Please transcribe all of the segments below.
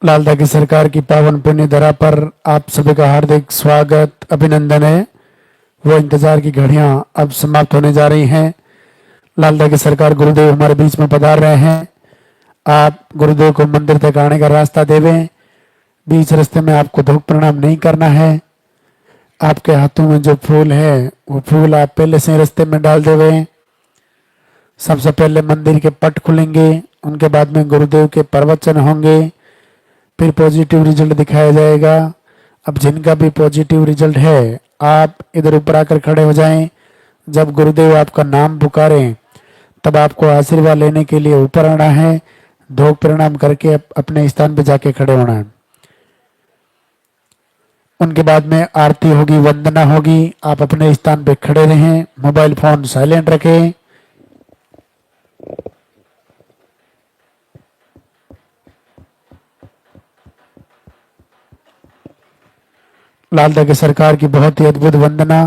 लालदा की सरकार की पावन पुण्य धरा पर आप सभी का हार्दिक स्वागत अभिनंदन है। वो इंतजार की घड़ियां अब समाप्त होने जा रही हैं। लालदा की सरकार गुरुदेव हमारे बीच में पधार रहे हैं। आप गुरुदेव को मंदिर तक आने का रास्ता देवें। बीच रास्ते में आपको धूप प्रणाम नहीं करना है। आपके हाथों में जो फूल है वो फूल आप पहले से रास्ते में डाल देवें। सबसे पहले मंदिर के पट खुलेंगे, उनके बाद में गुरुदेव के प्रवचन होंगे, फिर पॉजिटिव रिजल्ट दिखाया जाएगा। अब जिनका भी पॉजिटिव रिजल्ट है आप इधर ऊपर आकर खड़े हो जाएं। जब गुरुदेव आपका नाम पुकारें तब आपको आशीर्वाद लेने के लिए ऊपर आना है। धूप प्रणाम करके अपने स्थान पर जाके खड़े होना है। उनके बाद में आरती होगी, वंदना होगी। आप अपने स्थान पे खड़े रहें, मोबाइल फोन साइलेंट रखें। लालदा की सरकार की बहुत ही अद्भुत वंदना।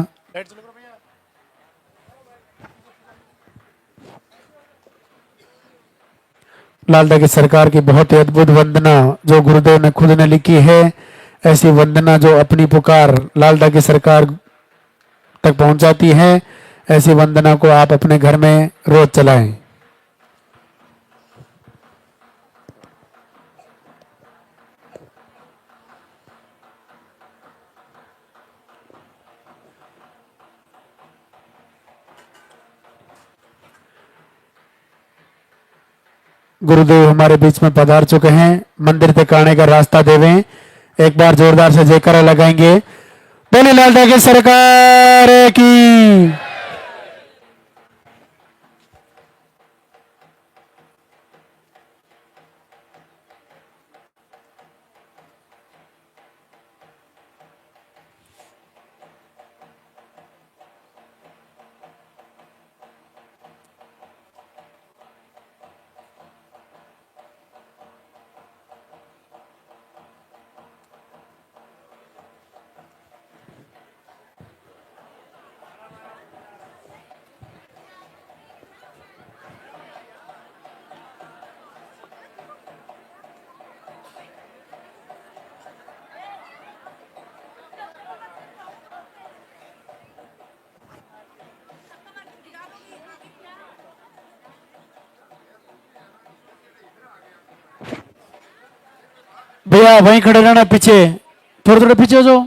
लालदा की सरकार की बहुत ही अद्भुत वंदना जो गुरुदेव ने खुद ने लिखी है। ऐसी वंदना जो अपनी पुकार लालदा की सरकार तक पहुंचाती है, ऐसी वंदना को आप अपने घर में रोज चलाएं। गुरुदेव हमारे बीच में पधार चुके हैं। मंदिर तक आने का रास्ता देवें। एक बार जोरदार से जयकारा लगाएंगे। बोले लालदा की सरकार की। भैया वहीं खड़े रहना, पीछे थोड़े थोड़े पीछे हो जाओ।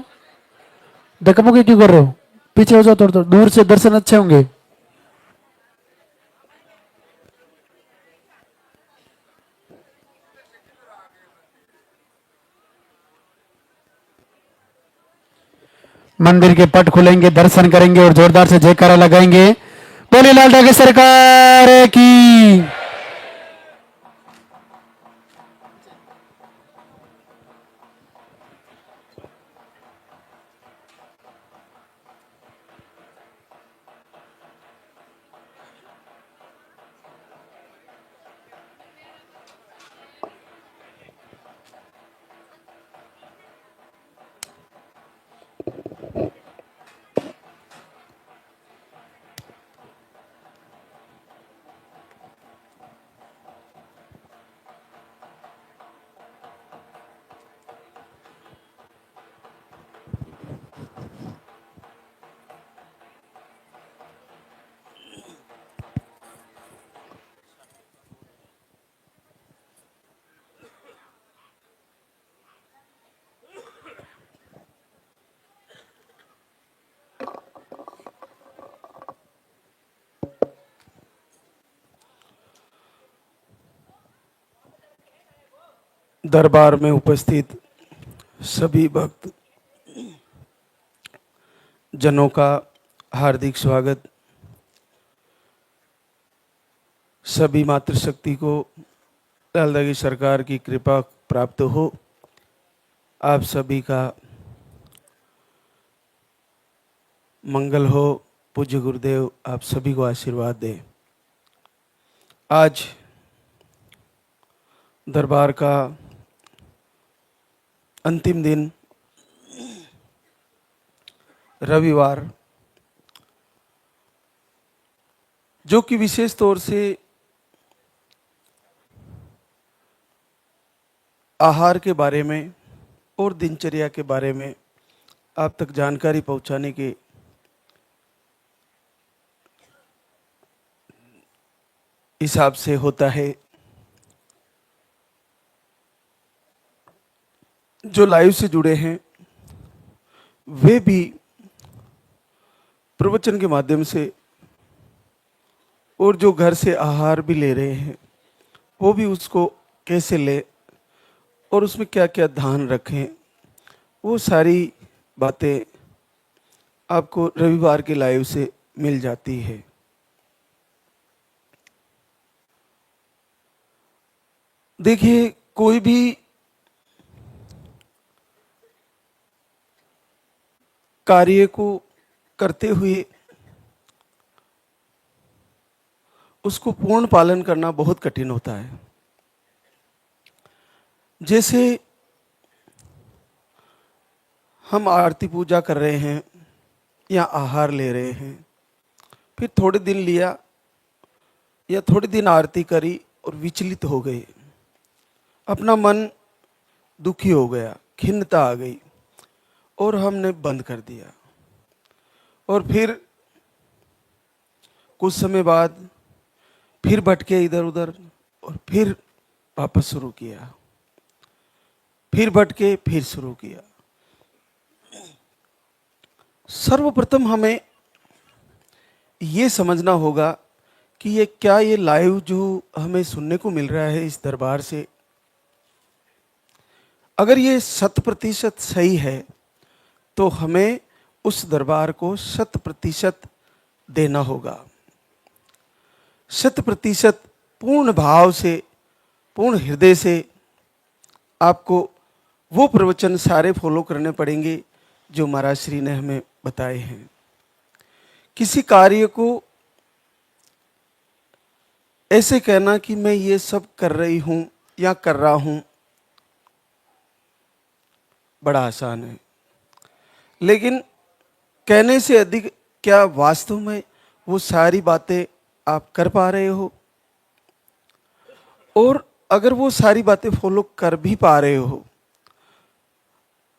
धक्का क्यों कर रहे हो? पीछे हो जाओ, थोड़ा थोड़ा दूर से दर्शन अच्छे होंगे। मंदिर के पट खुलेंगे, दर्शन करेंगे और जोरदार से जयकारा लगाएंगे। बोले लालदा की सरकार की। दरबार में उपस्थित सभी भक्त जनों का हार्दिक स्वागत। सभी मातृशक्ति को लालदा की सरकार की कृपा प्राप्त हो। आप सभी का मंगल हो। पूज्य गुरुदेव आप सभी को आशीर्वाद दें। आज दरबार का अंतिम दिन, रविवार, जो कि विशेष तौर से आहार के बारे में और दिनचर्या के बारे में आप तक जानकारी पहुंचाने के हिसाब से होता है। जो लाइव से जुड़े हैं वे भी प्रवचन के माध्यम से और जो घर से आहार भी ले रहे हैं वो भी उसको कैसे ले और उसमें क्या क्या ध्यान रखें, वो सारी बातें आपको रविवार के लाइव से मिल जाती है। देखिए, कोई भी कार्य को करते हुए उसको पूर्ण पालन करना बहुत कठिन होता है। जैसे हम आरती पूजा कर रहे हैं या आहार ले रहे हैं, फिर थोड़े दिन लिया या थोड़े दिन आरती करी और विचलित हो गए, अपना मन दुखी हो गया, खिन्नता आ गई और हमने बंद कर दिया। और फिर कुछ समय बाद फिर भटके इधर उधर और फिर वापस शुरू किया, फिर भटके फिर शुरू किया। सर्वप्रथम हमें ये समझना होगा कि ये लाइव जो हमें सुनने को मिल रहा है इस दरबार से, अगर ये 100% सही है तो हमें उस दरबार को 100% देना होगा। 100% पूर्ण भाव से, पूर्ण हृदय से आपको वो प्रवचन सारे फॉलो करने पड़ेंगे जो महाराज श्री ने हमें बताए हैं। किसी कार्य को ऐसे कहना कि मैं ये सब कर रही हूं या कर रहा हूं बड़ा आसान है, लेकिन कहने से अधिक क्या वास्तव में वो सारी बातें आप कर पा रहे हो? और अगर वो सारी बातें फॉलो कर भी पा रहे हो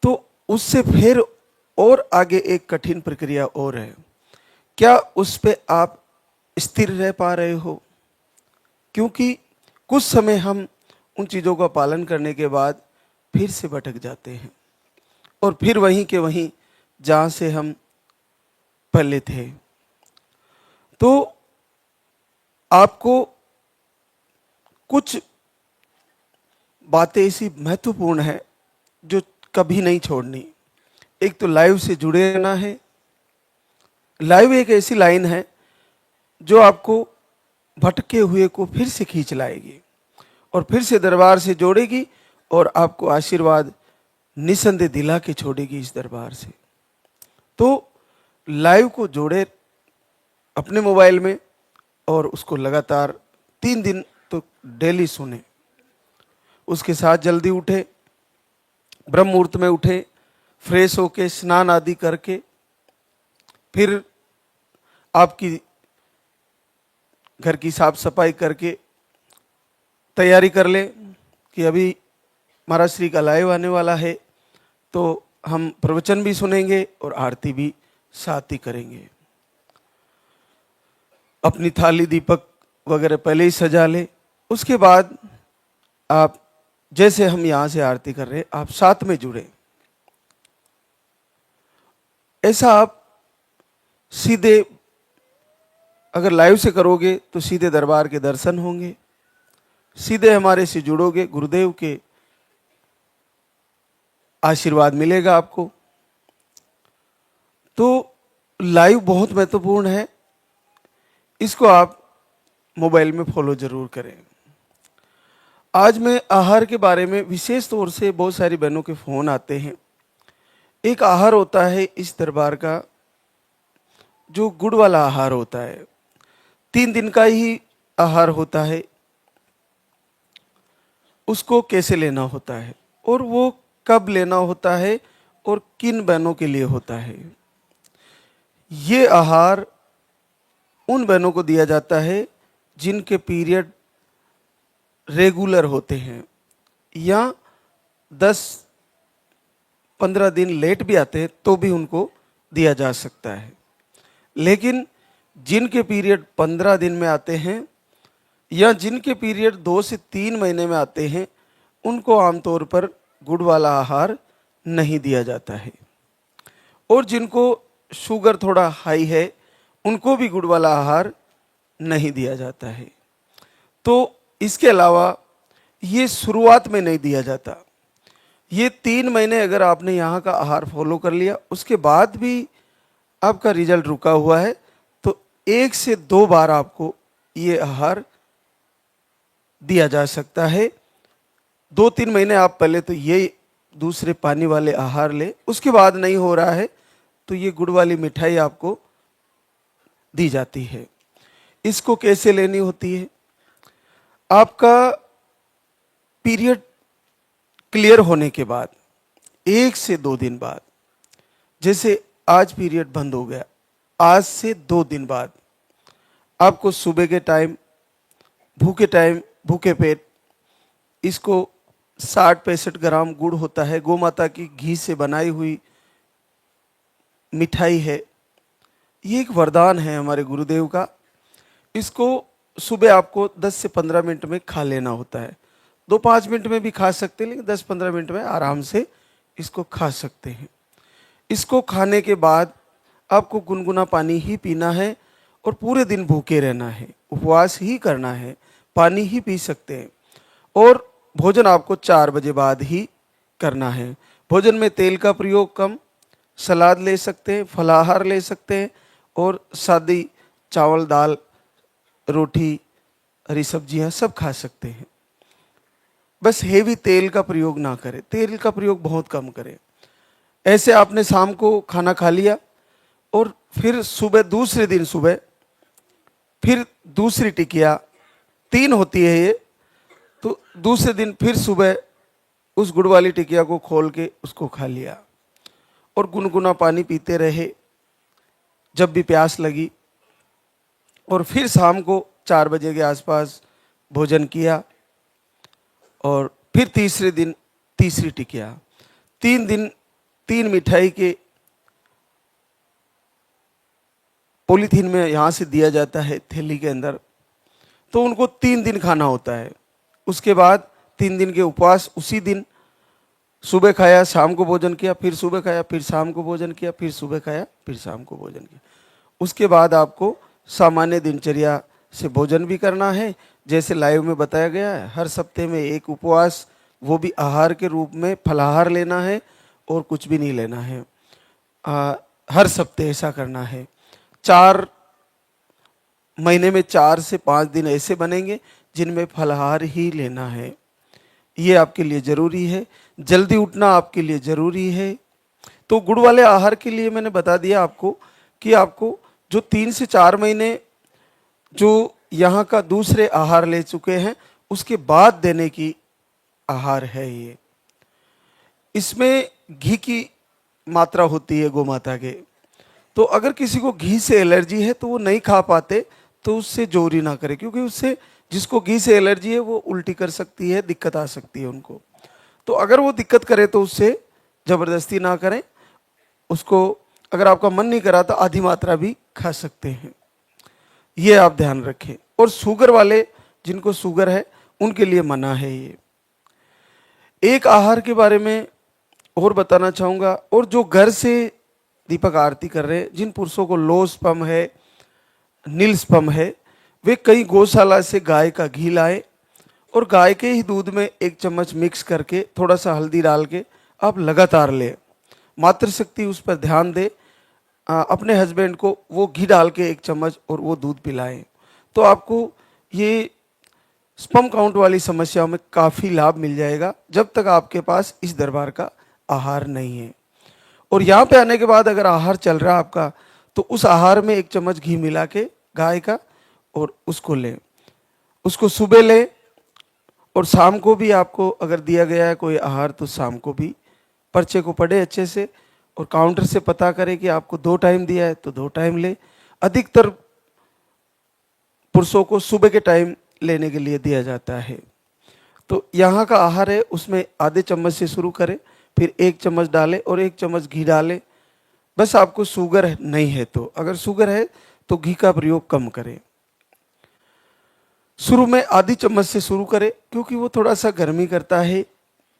तो उससे फिर और आगे एक कठिन प्रक्रिया और है, क्या उस पे आप स्थिर रह पा रहे हो? क्योंकि कुछ समय हम उन चीज़ों का पालन करने के बाद फिर से भटक जाते हैं और फिर वहीं के वहीं जहाँ से हम पहले थे। तो आपको कुछ बातें ऐसी महत्वपूर्ण है जो कभी नहीं छोड़नी। एक तो लाइव से जुड़े रहना है। लाइव एक ऐसी लाइन है जो आपको भटके हुए को फिर से खींच लाएगी और फिर से दरबार से जोड़ेगी और आपको आशीर्वाद निसंदेह दिला के छोड़ेगी इस दरबार से। तो लाइव को जोड़े अपने मोबाइल में और उसको लगातार 3 दिन तो डेली सुने। उसके साथ जल्दी उठे, ब्रह्म मुहूर्त में उठे, फ्रेश होके स्नान आदि करके फिर आपकी घर की साफ सफाई करके तैयारी कर ले कि अभी महाराज श्री का लाइव आने वाला है, तो हम प्रवचन भी सुनेंगे और आरती भी साथ ही करेंगे। अपनी थाली दीपक वगैरह पहले ही सजा ले। उसके बाद आप जैसे हम यहाँ से आरती कर रहे हैं आप साथ में जुड़े। ऐसा आप सीधे अगर लाइव से करोगे तो सीधे दरबार के दर्शन होंगे, सीधे हमारे से जुड़ोगे, गुरुदेव के आशीर्वाद मिलेगा आपको। तो लाइव बहुत महत्वपूर्ण है, इसको आप मोबाइल में फॉलो जरूर करें। आज मैं आहार के बारे में विशेष तौर से बहुत सारी बहनों के फोन आते हैं। एक आहार होता है इस दरबार का जो गुड़ वाला आहार होता है, 3 दिन का ही आहार होता है। उसको कैसे लेना होता है और वो कब लेना होता है और किन बहनों के लिए होता है, ये आहार उन बहनों को दिया जाता है जिनके पीरियड रेगुलर होते हैं या 10-15 दिन लेट भी आते हैं तो भी उनको दिया जा सकता है। लेकिन जिनके पीरियड 15 दिन में आते हैं या जिनके पीरियड 2 से 3 महीने में आते हैं, उनको आमतौर पर गुड़ वाला आहार नहीं दिया जाता है। और जिनको शुगर थोड़ा हाई है, उनको भी गुड़ वाला आहार नहीं दिया जाता है। तो इसके अलावा ये शुरुआत में नहीं दिया जाता। ये 3 महीने अगर आपने यहाँ का आहार फॉलो कर लिया, उसके बाद भी आपका रिजल्ट रुका हुआ है, तो 1 से 2 बार आपको ये आहार दिया जा सकता है। 2-3 महीने आप पहले तो ये दूसरे पानी वाले आहार ले, उसके बाद नहीं हो रहा है तो ये गुड़ वाली मिठाई आपको दी जाती है। इसको कैसे लेनी होती है? आपका पीरियड क्लियर होने के बाद 1 से 2 दिन बाद, जैसे आज पीरियड बंद हो गया, आज से 2 दिन बाद आपको सुबह के टाइम भूखे पेट इसको 60-65 ग्राम गुड़ होता है, गौ माता की घी से बनाई हुई मिठाई है। ये एक वरदान है हमारे गुरुदेव का। इसको सुबह आपको 10 से 15 मिनट में खा लेना होता है। 2-5 मिनट में भी खा सकते हैं, लेकिन 10-15 मिनट में आराम से इसको खा सकते हैं। इसको खाने के बाद आपको गुनगुना पानी ही पीना है और पूरे दिन भूखे रहना है, उपवास ही करना है, पानी ही पी सकते हैं। और भोजन आपको 4 बजे बाद ही करना है। भोजन में तेल का प्रयोग कम, सलाद ले सकते हैं, फलाहार ले सकते हैं और सादी चावल, दाल, रोटी, हरी सब्जियां सब खा सकते हैं। बस हेवी तेल का प्रयोग ना करें, तेल का प्रयोग बहुत कम करें। ऐसे आपने शाम को खाना खा लिया और फिर दूसरे दिन सुबह फिर दूसरी टिकिया, 3 होती है ये, तो दूसरे दिन फिर सुबह उस गुड़ वाली टिकिया को खोल के उसको खा लिया और गुनगुना पानी पीते रहे जब भी प्यास लगी। और फिर शाम को 4 बजे के आसपास भोजन किया और फिर तीसरे दिन तीसरी टिकिया। 3 दिन 3 मिठाई के पॉलीथीन में यहाँ से दिया जाता है थैली के अंदर, तो उनको 3 दिन खाना होता है। उसके बाद 3 दिन के उपवास, उसी दिन सुबह खाया, शाम को भोजन किया, फिर सुबह खाया, फिर शाम को भोजन किया, फिर सुबह खाया, फिर शाम को भोजन किया। उसके बाद आपको सामान्य दिनचर्या से भोजन भी करना है, जैसे लाइव में बताया गया है। हर सप्ते में एक उपवास, वो भी आहार के रूप में फलाहार लेना है और कुछ भी नहीं लेना है। हर सप्ते ऐसा करना है। 4 महीने में 4 से 5 दिन ऐसे बनेंगे जिनमें फलाहार ही लेना है। ये आपके लिए ज़रूरी है। जल्दी उठना आपके लिए ज़रूरी है। तो गुड़ वाले आहार के लिए मैंने बता दिया आपको कि आपको जो 3 से 4 महीने जो यहाँ का दूसरे आहार ले चुके हैं, उसके बाद देने की आहार है ये। इसमें घी की मात्रा होती है गौ माता के, तो अगर किसी को घी से एलर्जी है तो वो नहीं खा पाते, तो उससे जोरी ना करें, क्योंकि उससे जिसको घी से एलर्जी है वो उल्टी कर सकती है, दिक्कत आ सकती है उनको। तो अगर वो दिक्कत करे तो उससे ज़बरदस्ती ना करें। उसको अगर आपका मन नहीं करा तो आधी मात्रा भी खा सकते हैं, ये आप ध्यान रखें। और शुगर वाले, जिनको शुगर है, उनके लिए मना है ये। एक आहार के बारे में और बताना चाहूँगा, और जो घर से दीपक आरती कर रहे हैं, जिन पुरुषों को लो स्पर्म है, नील स्पर्म है, वे कई गौशाला से गाय का घी लाए और गाय के ही दूध में 1 चम्मच मिक्स करके थोड़ा सा हल्दी डाल के आप लगातार लें। मातृशक्ति उस पर ध्यान दे। अपने हस्बैंड को वो घी डाल के 1 चम्मच और वो दूध पिलाएं, तो आपको ये स्पर्म काउंट वाली समस्याओं में काफ़ी लाभ मिल जाएगा, जब तक आपके पास इस दरबार का आहार नहीं है। और यहाँ पे आने के बाद अगर आहार चल रहा है आपका, तो उस आहार में 1 चम्मच घी मिला के गाय का और उसको लें। उसको सुबह लें और शाम को भी आपको अगर दिया गया है कोई आहार, तो शाम को भी पर्चे को पढ़े अच्छे से और काउंटर से पता करें कि आपको 2 टाइम दिया है तो 2 टाइम ले। अधिकतर पुरुषों को सुबह के टाइम लेने के लिए दिया जाता है। तो यहाँ का आहार है, उसमें आधे चम्मच से शुरू करें, फिर 1 चम्मच डालें और 1 चम्मच घी डालें। बस आपको शुगर नहीं है तो, अगर शुगर है तो घी का प्रयोग कम करें। शुरू में आधी चम्मच से शुरू करें, क्योंकि वो थोड़ा सा गर्मी करता है,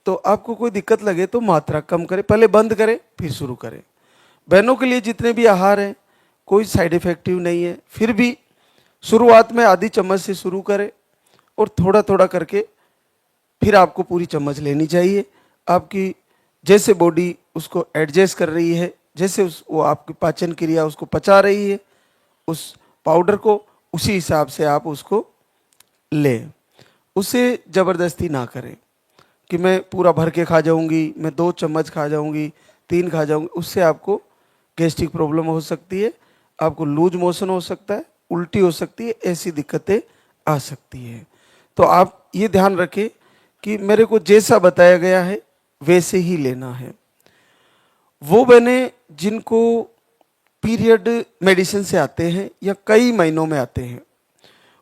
तो आपको कोई दिक्कत लगे तो मात्रा कम करें, पहले बंद करें फिर शुरू करें। बहनों के लिए जितने भी आहार हैं कोई साइड इफेक्टिव नहीं है, फिर भी शुरुआत में आधी चम्मच से शुरू करें और थोड़ा थोड़ा करके फिर आपको पूरी चम्मच लेनी चाहिए। आपकी जैसे बॉडी उसको एडजस्ट कर रही है, जैसे वो आपकी पाचन क्रिया उसको पचा रही है उस पाउडर को, उसी हिसाब से आप उसको लें। उसे ज़बरदस्ती ना करें कि मैं पूरा भर के खा जाऊंगी, मैं 2 चम्मच खा जाऊंगी, 3 खा जाऊंगी। उससे आपको गैस्ट्रिक प्रॉब्लम हो सकती है, आपको लूज मोशन हो सकता है, उल्टी हो सकती है, ऐसी दिक्कतें आ सकती है। तो आप ये ध्यान रखें कि मेरे को जैसा बताया गया है वैसे ही लेना है। वो बने जिनको पीरियड मेडिसिन से आते हैं या कई महीनों में आते हैं,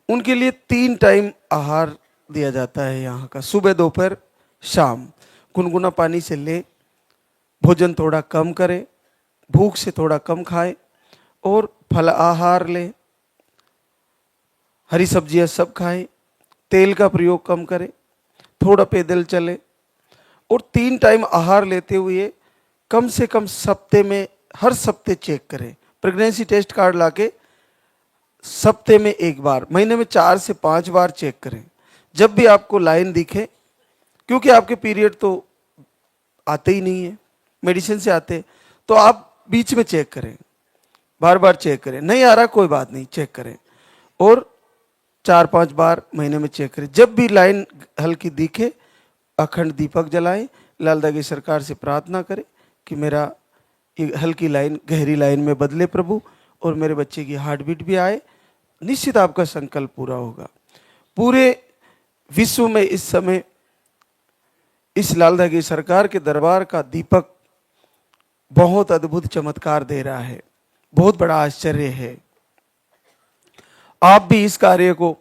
उनके लिए 3 टाइम आहार दिया जाता है यहाँ का, सुबह दोपहर शाम। गुनगुना पानी से लें, भोजन थोड़ा कम करें, भूख से थोड़ा कम खाएं और फल आहार लें, हरी सब्जियां सब खाएं, तेल का प्रयोग कम करें, थोड़ा पैदल चलें और 3 टाइम आहार लेते हुए कम से कम सप्ते में, हर सप्ते चेक करें। प्रेगनेंसी टेस्ट कार्ड लाके सप्ते में 1 बार, महीने में 4 से 5 बार चेक करें। जब भी आपको लाइन दिखे, क्योंकि आपके पीरियड तो आते ही नहीं है, मेडिसिन से आते, तो आप बीच में चेक करें, बार बार चेक करें। नहीं आ रहा कोई बात नहीं, चेक करें और 4-5 बार महीने में चेक करें। जब भी लाइन हल्की दिखे, अखंड दीपक जलाएं, लाल दागी सरकार से प्रार्थना करें कि मेरा ये हल्की लाइन गहरी लाइन में बदले प्रभु, और मेरे बच्चे की हार्ट बीट भी आए। निश्चित आपका संकल्प पूरा होगा। पूरे विश्व में इस समय इस लाल दागी सरकार के दरबार का दीपक बहुत अद्भुत चमत्कार दे रहा है, बहुत बड़ा आश्चर्य है। आप भी इस कार्य को,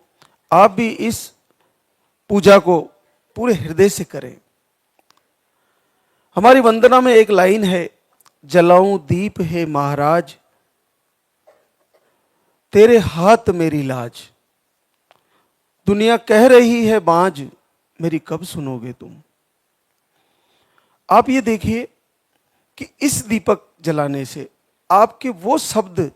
आप भी इस पूजा को पूरे हृदय से करें। हमारी वंदना में एक लाइन है, जलाऊं दीप है महाराज, तेरे हाथ मेरी लाज, दुनिया कह रही है बाज, मेरी कब सुनोगे तुम। आप ये देखिए कि इस दीपक जलाने से आपके वो शब्द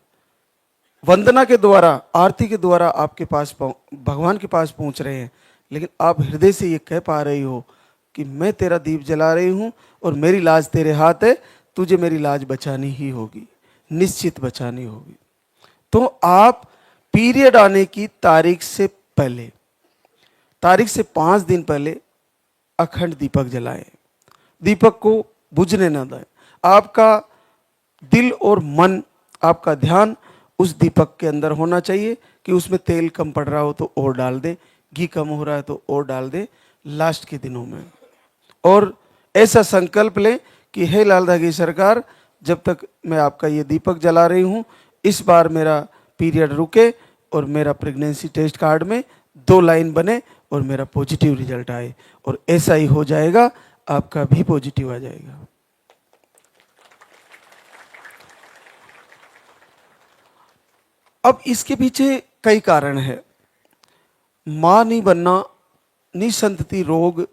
वंदना के द्वारा, आरती के द्वारा आपके पास, भगवान के पास पहुंच रहे हैं, लेकिन आप हृदय से ये कह पा रही हो कि मैं तेरा दीप जला रही हूं और मेरी लाज तेरे हाथ है, तुझे मेरी लाज बचानी ही होगी, निश्चित बचानी होगी। तो आप पीरियड आने की तारीख से पहले, तारीख से 5 दिन पहले अखंड दीपक जलाएं, दीपक को बुझने न दें। आपका दिल और मन, आपका ध्यान उस दीपक के अंदर होना चाहिए कि उसमें तेल कम पड़ रहा हो तो और डाल दे, घी कम हो रहा है तो और डाल दे लास्ट के दिनों में। और ऐसा संकल्प लें कि हे लाल दागी सरकार, जब तक मैं आपका ये दीपक जला रही हूँ, इस बार मेरा पीरियड रुके और मेरा प्रेगनेंसी टेस्ट कार्ड में 2 लाइन बने और मेरा पॉजिटिव रिजल्ट आए। और ऐसा ही हो जाएगा, आपका भी पॉजिटिव आ जाएगा। अब इसके पीछे कई कारण है। मां नहीं बनना, निसंतति रोग,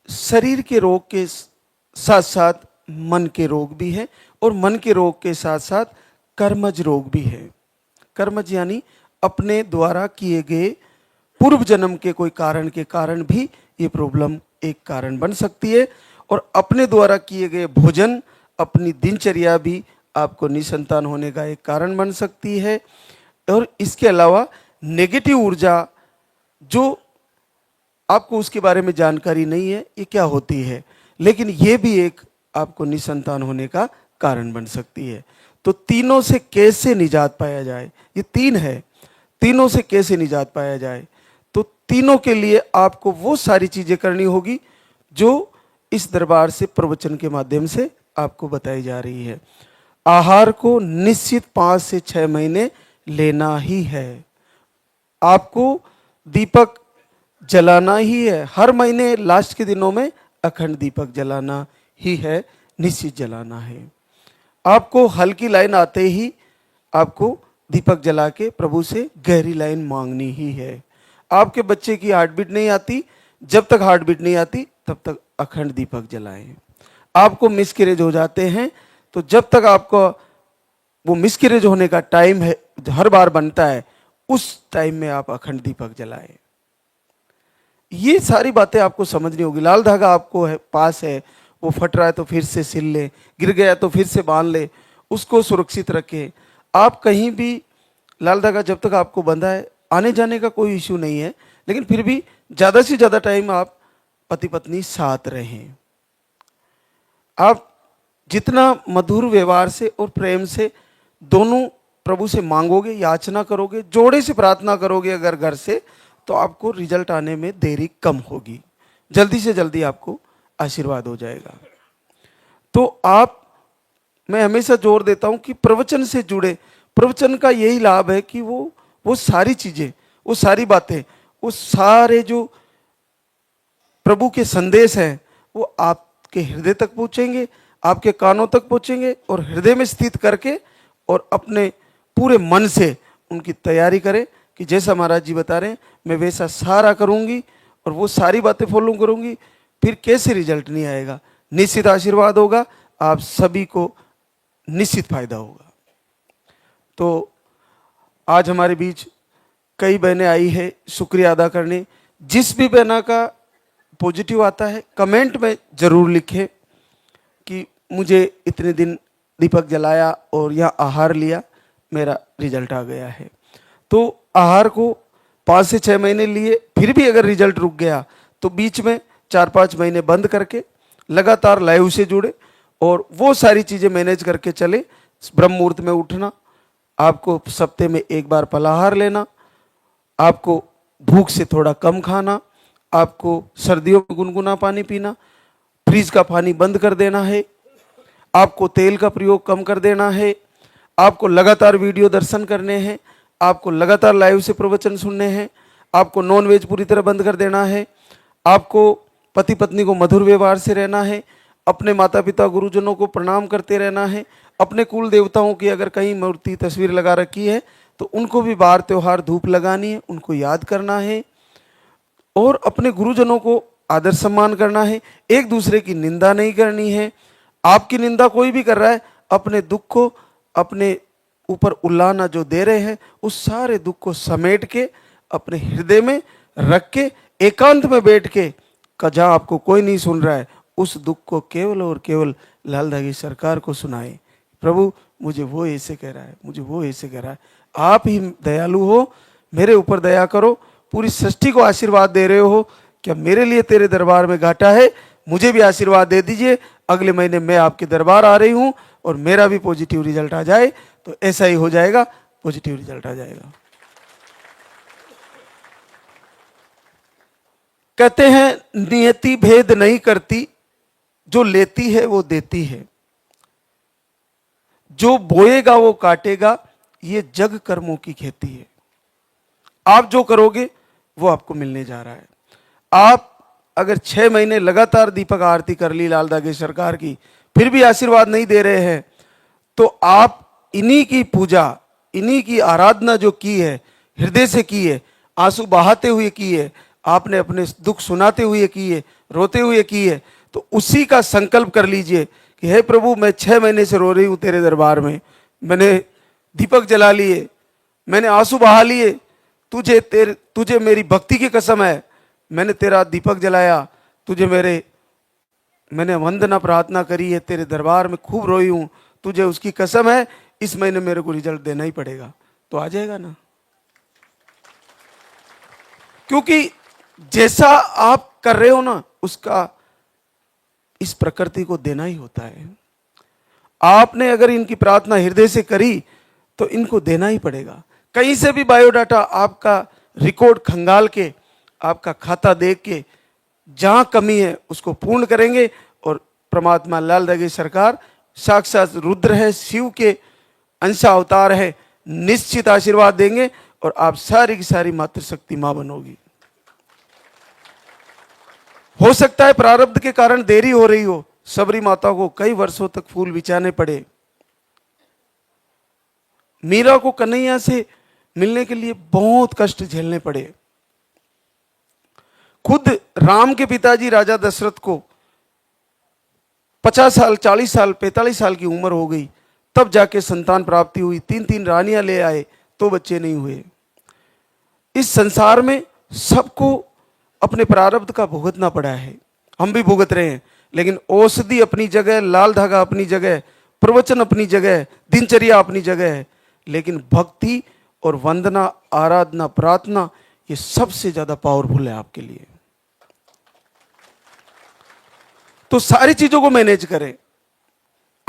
शरीर के रोग के साथ साथ मन के रोग भी है, और मन के रोग के साथ साथ कर्मज रोग भी है। कर्मज यानी अपने द्वारा किए गए पूर्व जन्म के कोई कारण के कारण भी ये प्रॉब्लम एक कारण बन सकती है। और अपने द्वारा किए गए भोजन, अपनी दिनचर्या भी आपको निसंतान होने का एक कारण बन सकती है। और इसके अलावा नेगेटिव ऊर्जा, जो आपको उसके बारे में जानकारी नहीं है ये क्या होती है, लेकिन ये भी एक आपको निसंतान होने का कारण बन सकती है। तो तीनों से कैसे निजात पाया जाए, ये 3 है, तीनों से कैसे निजात पाया जाए। तो तीनों के लिए आपको वो सारी चीजें करनी होगी जो इस दरबार से प्रवचन के माध्यम से आपको बताई जा रही है। आहार को निश्चित 5 से 6 महीने लेना ही है। आपको दीपक जलाना ही है। हर महीने लास्ट के दिनों में अखंड दीपक जलाना ही है, निश्चित जलाना है। आपको हल्की लाइन आते ही आपको दीपक जला के प्रभु से गहरी लाइन मांगनी ही है। आपके बच्चे की हार्ट बीट नहीं आती, जब तक हार्ट बीट नहीं आती तब तक अखंड दीपक जलाएं। आपको मिसकैरेज हो जाते हैं तो जब तक आपको वो मिसकैरेज होने का टाइम है, हर बार बनता है, उस टाइम में आप अखंड दीपक जलाएं। ये सारी बातें आपको समझनी होगी। लाल धागा आपको है, पास है, वो फट रहा है तो फिर से सिल ले, गिर गया तो फिर से बांध ले, उसको सुरक्षित रखें। आप कहीं भी लाल धागा जब तक आपको बंधा है, आने जाने का कोई इश्यू नहीं है, लेकिन फिर भी ज़्यादा से ज़्यादा टाइम आप पति पत्नी साथ रहें। आप जितना मधुर व्यवहार से और प्रेम से दोनों प्रभु से मांगोगे, याचना करोगे, जोड़े से प्रार्थना करोगे अगर घर से, तो आपको रिजल्ट आने में देरी कम होगी, जल्दी से जल्दी आपको आशीर्वाद हो जाएगा। तो मैं हमेशा जोर देता हूं कि प्रवचन से जुड़े, प्रवचन का यही लाभ है कि वो सारी चीजें, वो सारी बातें, वो सारे जो प्रभु के संदेश हैं वो आपके हृदय तक पहुंचेंगे, आपके कानों तक पहुंचेंगे, और हृदय में स्थित करके और अपने पूरे मन से उनकी तैयारी करें कि जैसा महाराज जी बता रहे हैं मैं वैसा सारा करूंगी और वो सारी बातें फॉलो करूंगी। फिर कैसे रिजल्ट नहीं आएगा, निश्चित आशीर्वाद होगा, आप सभी को निश्चित फायदा होगा। तो आज हमारे बीच कई बहनें आई है शुक्रिया अदा करने। जिस भी बहना का पॉजिटिव आता है कमेंट में जरूर लिखें कि मुझे इतने दिन दीपक जलाया और यह आहार लिया, मेरा रिजल्ट आ गया है। तो आहार को 5 से 6 महीने लिए, फिर भी अगर रिजल्ट रुक गया तो बीच में 4-5 महीने बंद करके लगातार लाइव से जुड़े और वो सारी चीज़ें मैनेज करके चले। ब्रह्म मुहूर्त में उठना, आपको सप्ते में 1 बार फलाहार लेना, आपको भूख से थोड़ा कम खाना, आपको सर्दियों में गुनगुना पानी पीना, फ्रिज का पानी बंद कर देना है, आपको तेल का प्रयोग कम कर देना है, आपको लगातार वीडियो दर्शन करने हैं, आपको लगातार लाइव से प्रवचन सुनने हैं, आपको नॉन वेज पूरी तरह बंद कर देना है, आपको पति पत्नी को मधुर व्यवहार से रहना है, अपने माता पिता गुरुजनों को प्रणाम करते रहना है, अपने कुल देवताओं की अगर कहीं मूर्ति तस्वीर लगा रखी है तो उनको भी बार त्योहार धूप लगानी है, उनको याद करना है, और अपने गुरुजनों को आदर सम्मान करना है, एक दूसरे की निंदा नहीं करनी है। आपकी निंदा कोई भी कर रहा है, अपने दुख को अपने ऊपर उल्लाना जो दे रहे हैं उस सारे दुख को समेट के अपने हृदय में रख के एकांत में बैठ के, जहाँ आपको कोई नहीं सुन रहा है, उस दुख को केवल और केवल लाल धागी सरकार को सुनाए। प्रभु मुझे वो ऐसे कह रहा है, मुझे वो ऐसे कह रहा है, आप ही दयालु हो, मेरे ऊपर दया करो, पूरी सृष्टि को आशीर्वाद दे रहे हो, क्या मेरे लिए तेरे दरबार में घाटा है, मुझे भी आशीर्वाद दे दीजिए। अगले महीने मैं आपके दरबार आ रही हूँ और मेरा भी पॉजिटिव रिजल्ट आ जाए, तो ऐसा ही हो जाएगा, पॉजिटिव रिजल्ट आ जाएगा। कहते हैं नियति भेद नहीं करती, जो लेती है वो देती है, जो बोएगा वो काटेगा, ये जग कर्मों की खेती है। आप जो करोगे वो आपको मिलने जा रहा है। आप अगर 6 महीने लगातार दीपक आरती कर ली लाल धागे सरकार की, फिर भी आशीर्वाद नहीं दे रहे हैं, तो आप इन्हीं की पूजा, इन्हीं की आराधना जो की है, हृदय से की है, आंसू बहाते हुए की है, आपने अपने दुख सुनाते हुए की है, रोते हुए की है, तो उसी का संकल्प कर लीजिए कि हे प्रभु मैं 6 महीने से रो रही हूँ तेरे दरबार में, मैंने दीपक जला लिए, मैंने आंसू बहा लिए, तुझे मेरी भक्ति की कसम है, मैंने तेरा दीपक जलाया, मैंने वंदना प्रार्थना करी है, तेरे दरबार में खूब रोई हूँ, तुझे उसकी कसम है, इस महीने मेरे को रिजल्ट देना ही पड़ेगा। तो आ जाएगा ना, क्योंकि जैसा आप कर रहे हो ना उसका इस प्रकृति को देना ही होता है। आपने अगर इनकी प्रार्थना हृदय से करी तो इनको देना ही पड़ेगा। कहीं से भी बायोडाटा आपका रिकॉर्ड खंगाल के, आपका खाता देख के, जहां कमी है उसको पूर्ण करेंगे, और परमात्मा लाल धागे सरकार साक्षात रुद्र है, शिव के अंश अवतार है, निश्चित आशीर्वाद देंगे और आप सारी की सारी मातृशक्ति मां बनोगी। हो सकता है प्रारब्ध के कारण देरी हो रही हो, सबरी माता को कई वर्षों तक फूल बिछाने पड़े, मीरा को कन्हैया से मिलने के लिए बहुत कष्ट झेलने पड़े, खुद राम के पिताजी राजा दशरथ को 50 साल, 40 साल, 45 साल की उम्र हो गई, तब जाके संतान प्राप्ति हुई। 3-3 रानियां ले आए तो बच्चे नहीं हुए। इस संसार में सबको अपने प्रारब्ध का भुगतना पड़ा है, हम भी भुगत रहे हैं। लेकिन औषधि अपनी जगह, लाल धागा अपनी जगह, प्रवचन अपनी जगह, दिनचर्या अपनी जगह है, लेकिन भक्ति और वंदना, आराधना, प्रार्थना ये सबसे ज्यादा पावरफुल है आपके लिए। तो सारी चीजों को मैनेज करें।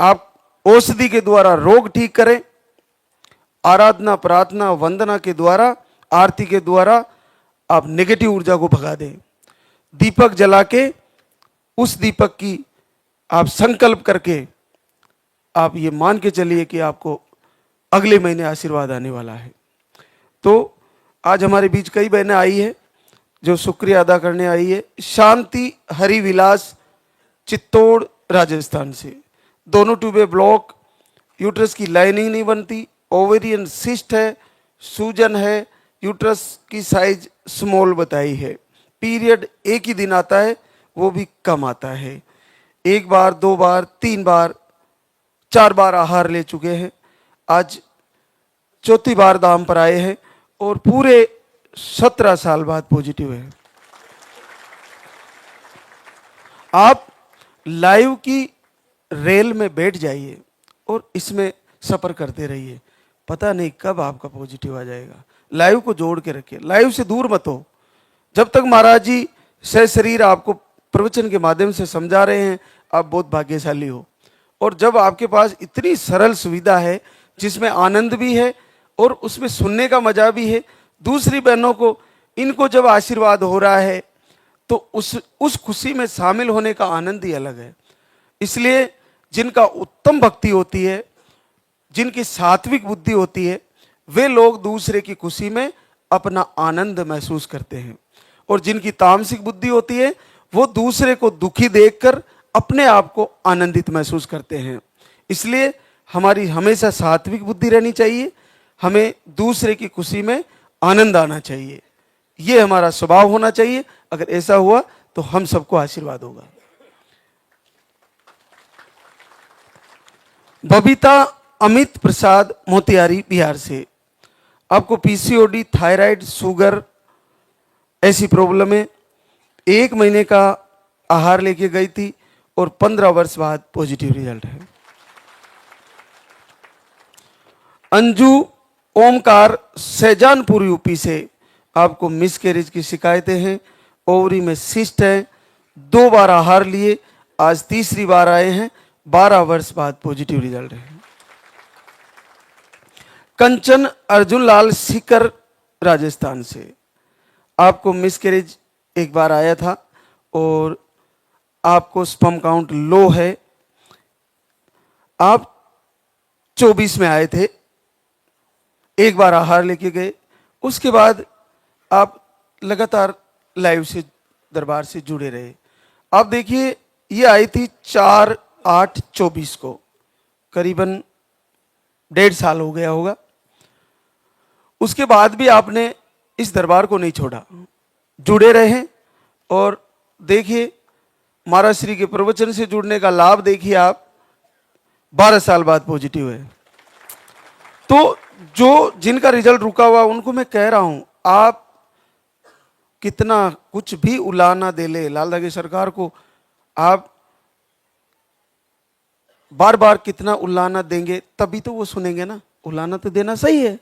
आप औषधि के द्वारा रोग ठीक करें, आराधना, प्रार्थना, वंदना के द्वारा, आरती के द्वारा आप नेगेटिव ऊर्जा को भगा दें। दीपक जला के उस दीपक की आप संकल्प करके आप ये मान के चलिए कि आपको अगले महीने आशीर्वाद आने वाला है। तो आज हमारे बीच कई बहनें आई है जो शुक्रिया अदा करने आई है। शांति हरिविलास चित्तौड़ राजस्थान से, दोनों ट्यूबे ब्लॉक, यूट्रस की लाइनिंग नहीं बनती, ओवेरियन सिस्ट है, सूजन है, यूट्रस की साइज स्मॉल बताई है, पीरियड एक ही दिन आता है वो भी कम आता है, 1 बार 2 बार 3 बार 4 बार आहार ले चुके हैं, आज 4थी बार दाम पर आए हैं और पूरे 17 साल बाद पॉजिटिव है। आप लाइव की रेल में बैठ जाइए और इसमें सफर करते रहिए, पता नहीं कब आपका पॉजिटिव आ जाएगा। लाइव को जोड़ के रखिए, लाइव से दूर मत हो। जब तक महाराज जी सशरीर आपको प्रवचन के माध्यम से समझा रहे हैं, आप बहुत भाग्यशाली हो। और जब आपके पास इतनी सरल सुविधा है जिसमें आनंद भी है और उसमें सुनने का मजा भी है, दूसरी बहनों को, इनको जब आशीर्वाद हो रहा है तो उस खुशी में शामिल होने का आनंद ही अलग है। इसलिए जिनका उत्तम भक्ति होती है, जिनकी सात्विक बुद्धि होती है, वे लोग दूसरे की खुशी में अपना आनंद महसूस करते हैं, और जिनकी तामसिक बुद्धि होती है वो दूसरे को दुखी देखकर अपने आप को आनंदित महसूस करते हैं। इसलिए हमारी हमेशा सात्विक बुद्धि रहनी चाहिए, हमें दूसरे की खुशी में आनंद आना चाहिए, ये हमारा स्वभाव होना चाहिए। अगर ऐसा हुआ तो हम सबको आशीर्वाद होगा। बबीता अमित प्रसाद मोतिहारी बिहार से, आपको पीसीओडी, थायराइड, शुगर ऐसी प्रॉब्लम है, 1 महीने का आहार लेके गई थी और 15 वर्ष बाद पॉजिटिव रिजल्ट है। अंजू ओमकार सैजानपुर यूपी से, आपको मिसकैरेज की शिकायतें हैं, ओवरी में सिस्ट है, 2 बार आहार लिए, आज 3री बार आए हैं, 12 वर्ष बाद पॉजिटिव रिजल्ट है। कंचन अर्जुन लाल सीकर राजस्थान से, आपको मिसकैरेज 1 बार आया था और आपको स्पर्म काउंट लो है, आप 24 में आए थे, 1 बार आहार लेके गए, उसके बाद आप लगातार लाइव से दरबार से जुड़े रहे। आप देखिए ये आई थी 4/8/24 को, करीबन 1.5 साल हो गया होगा। उसके बाद भी आपने इस दरबार को नहीं छोड़ा, जुड़े रहे। और देखिए महाराज श्री के प्रवचन से जुड़ने का लाभ देखिए, आप 12 साल बाद पॉजिटिव है। तो जो जिनका रिजल्ट रुका हुआ उनको मैं कह रहा हूं, आप कितना कुछ भी उलाना दे ले लाल धागे सरकार को, आप बार बार कितना उलाना देंगे तभी तो वो सुनेंगे ना। उलाना तो देना सही है,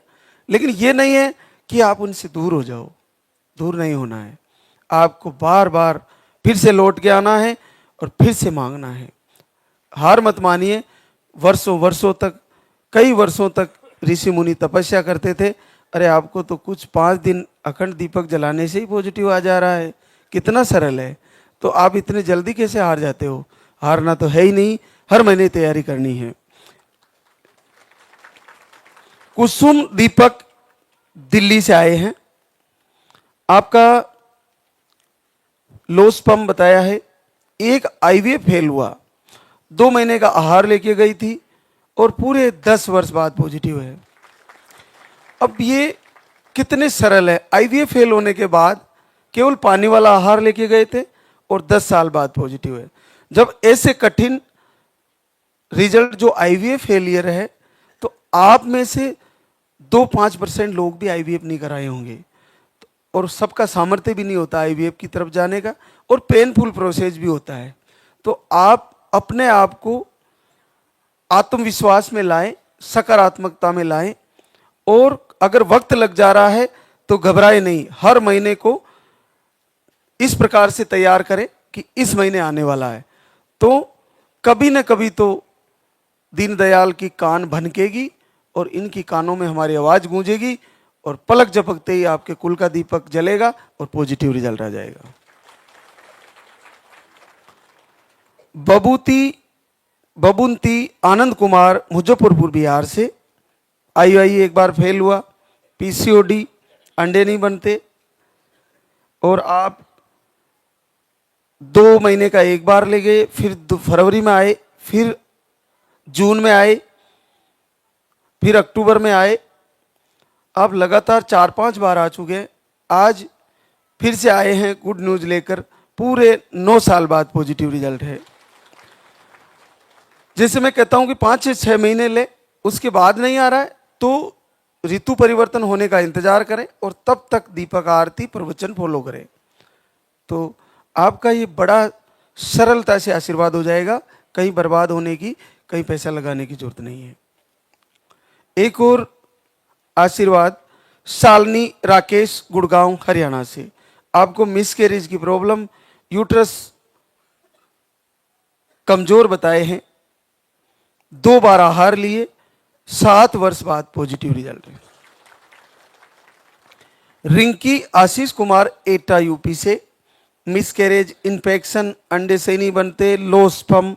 लेकिन ये नहीं है कि आप उनसे दूर हो जाओ, दूर नहीं होना है। आपको बार बार फिर से लौट के आना है और फिर से मांगना है। हार मत मानिए। वर्षों वर्षों तक, कई वर्षों तक ऋषि मुनि तपस्या करते थे, अरे आपको तो कुछ 5 दिन अखंड दीपक जलाने से ही पॉजिटिव आ जा रहा है, कितना सरल है। तो आप इतने जल्दी कैसे हार जाते हो? हारना तो है ही नहीं, हर महीने तैयारी करनी है। कुसुम दीपक दिल्ली से आए हैं, आपका लो स्पर्म बताया है, एक आईवीएफ फेल हुआ, 2 महीने का आहार लेके गई थी और पूरे 10 वर्ष बाद पॉजिटिव है। अब ये कितने सरल है, आईवीएफ फेल होने के बाद केवल पानी वाला आहार लेके गए थे और 10 साल बाद पॉजिटिव है। जब ऐसे कठिन रिजल्ट जो आईवीएफ फेलियर है, तो आप में से 2-5% लोग भी आईवीएफ नहीं कराए होंगे, और सबका सामर्थ्य भी नहीं होता आईवीएफ की तरफ जाने का, और पेनफुल प्रोसेस भी होता है। तो आप अपने आप को आत्मविश्वास में लाएं, सकारात्मकता में लाएं, और अगर वक्त लग जा रहा है तो घबराए नहीं। हर महीने को इस प्रकार से तैयार करें कि इस महीने आने वाला है, तो कभी न कभी तो दीनदयाल की कान भनकेगी और इनकी कानों में हमारी आवाज गूंजेगी, और पलक झपकते ही आपके कुल का दीपक जलेगा और पॉजिटिव रिजल्ट आ जाएगा। बबुंती आनंद कुमार मुजफ्फरपुर बिहार से, आईआई एक बार फेल हुआ, पीसीओडी, अंडे नहीं बनते, और आप 2 महीने का एक बार ले गए, फिर फरवरी में आए, फिर जून में आए, फिर अक्टूबर में आए, आप लगातार 4-5 बार आ चुके हैं। आज फिर से आए हैं गुड न्यूज लेकर, पूरे 9 साल बाद पॉजिटिव रिजल्ट है। जैसे मैं कहता हूं कि 5 से 6 महीने ले, उसके बाद नहीं आ रहा है तो ऋतु परिवर्तन होने का इंतजार करें, और तब तक दीपक आरती प्रवचन फॉलो करें, तो आपका ये बड़ा सरलता से आशीर्वाद हो जाएगा। कहीं बर्बाद होने की, कहीं पैसा लगाने की जरूरत नहीं है। एक और आशीर्वाद, शालिनी राकेश, गुड़गांव हरियाणा से, आपको मिसकैरेज की प्रॉब्लम, यूट्रस कमजोर बताए हैं, 2 बार आहार लिए, 7 वर्ष बाद पॉजिटिव रिजल्ट है। रिंकी आशीष कुमार, एटा यूपी से, मिसकैरेज, इन्फेक्शन, अंडे सही नहीं बनते, लो स्पर्म,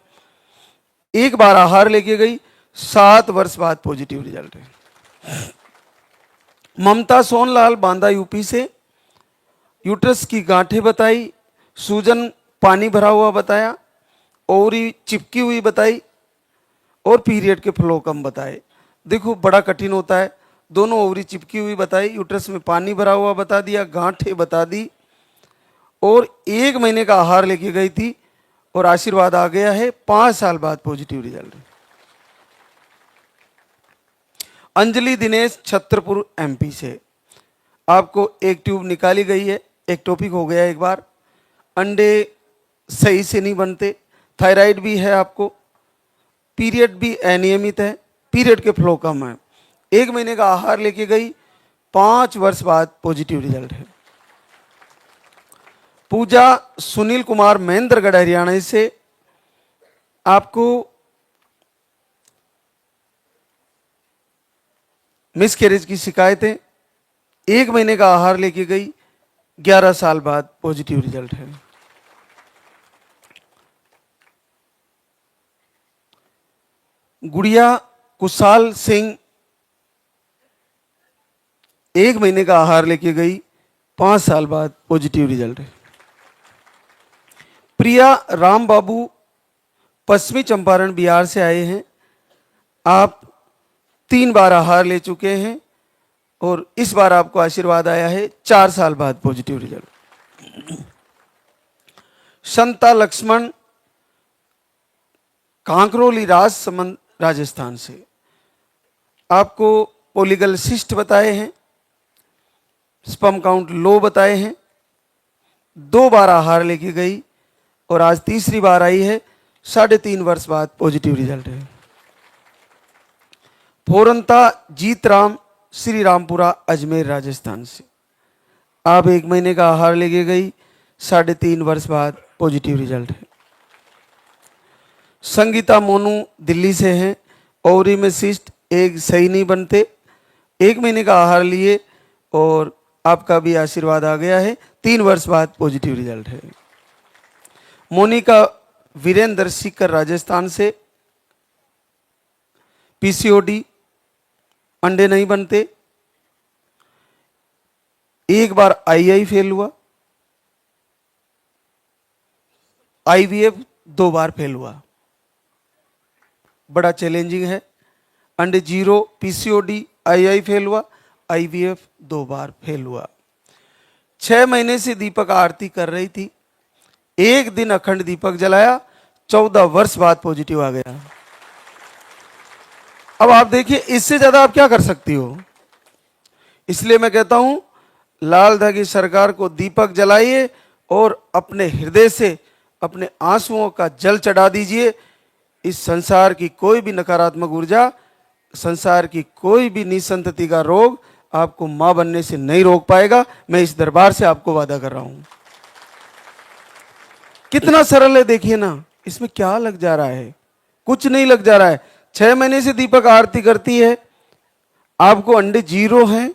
1 बार आहार लेके गई, 7 वर्ष बाद पॉजिटिव रिजल्ट है। ममता सोनलाल, बांदा यूपी से, यूट्रस की गांठें बताई, सूजन पानी भरा हुआ बताया, ओवरी चिपकी हुई बताई, और पीरियड के फ्लो कम बताए। देखो बड़ा कठिन होता है, दोनों ओवरी चिपकी हुई बताई, यूट्रस में पानी भरा हुआ बता दिया, गांठें बता दी, और 1 महीने का आहार लेके गई थी, और आशीर्वाद आ गया है, 5 साल बाद पॉजिटिव रिजल्ट है। अंजलि दिनेश, छतरपुर एमपी से, आपको एक ट्यूब निकाली गई है, एक्टोपिक हो गया एक बार, अंडे सही से नहीं बनते, थायराइड भी है आपको, पीरियड भी अनियमित है, पीरियड के फ्लो कम है, 1 महीने का आहार लेके गई, 5 वर्ष बाद पॉजिटिव रिजल्ट है। पूजा सुनील कुमार, महेंद्रगढ़ हरियाणा से, आपको मिसकैरेज की शिकायतें, 1 महीने का आहार लेके गई, 11 साल बाद पॉजिटिव रिजल्ट है। गुड़िया कुशाल सिंह, 1 महीने का आहार लेके गई, 5 साल बाद पॉजिटिव रिजल्ट है। प्रिया राम बाबू, पश्चिमी चंपारण बिहार से आए हैं, आप 3 बार आहार ले चुके हैं, और इस बार आपको आशीर्वाद आया है, 4 साल बाद पॉजिटिव रिजल्ट। संता लक्ष्मण, कांकरोली राजसमंद राजस्थान से, आपको पोलिगल सिस्ट बताए हैं, स्पर्म काउंट लो बताए हैं, 2 बार आहार लेके गई, और आज तीसरी बार आई है, 3.5 वर्ष बाद पॉजिटिव रिजल्ट है। फोरंता जीत राम, श्री रामपुरा अजमेर राजस्थान से, आप 1 महीने का आहार लेके गई, 3.5 वर्ष बाद पॉजिटिव रिजल्ट है। संगीता मोनू दिल्ली से हैं, ओवरी में सिस्ट, एग सही नहीं बनते, 1 महीने का आहार लिए, और आपका भी आशीर्वाद आ गया है, 3 वर्ष बाद पॉजिटिव रिजल्ट है। मोनिका वीरेंद्र सीकर राजस्थान से, पीसीओडी, अंडे नहीं बनते, 1 बार आईआई फेल हुआ, आईवीएफ 2 बार फेल हुआ, बड़ा चैलेंजिंग है। अंडे 0 पीसीओडी आई फेल हुआ, आईवीएफ 2 बार फेल हुआ। 6 महीने से दीपक आरती कर रही थी, एक दिन अखंड दीपक जलाया, 14 वर्ष बाद पॉजिटिव आ गया। अब आप देखिए, इससे ज्यादा आप क्या कर सकती हो। इसलिए मैं कहता हूं, लाल धागी सरकार को दीपक जलाइए और अपने हृदय से अपने आंसुओं का जल चढ़ा दीजिए। इस संसार की कोई भी नकारात्मक ऊर्जा, संसार की कोई भी निसंतति का रोग आपको मां बनने से नहीं रोक पाएगा। मैं इस दरबार से आपको वादा कर रहा हूं। कितना सरल है देखिए ना, इसमें क्या लग जा रहा है, कुछ नहीं लग जा रहा है। 6 महीने से दीपक आरती करती है, आपको अंडे 0 हैं,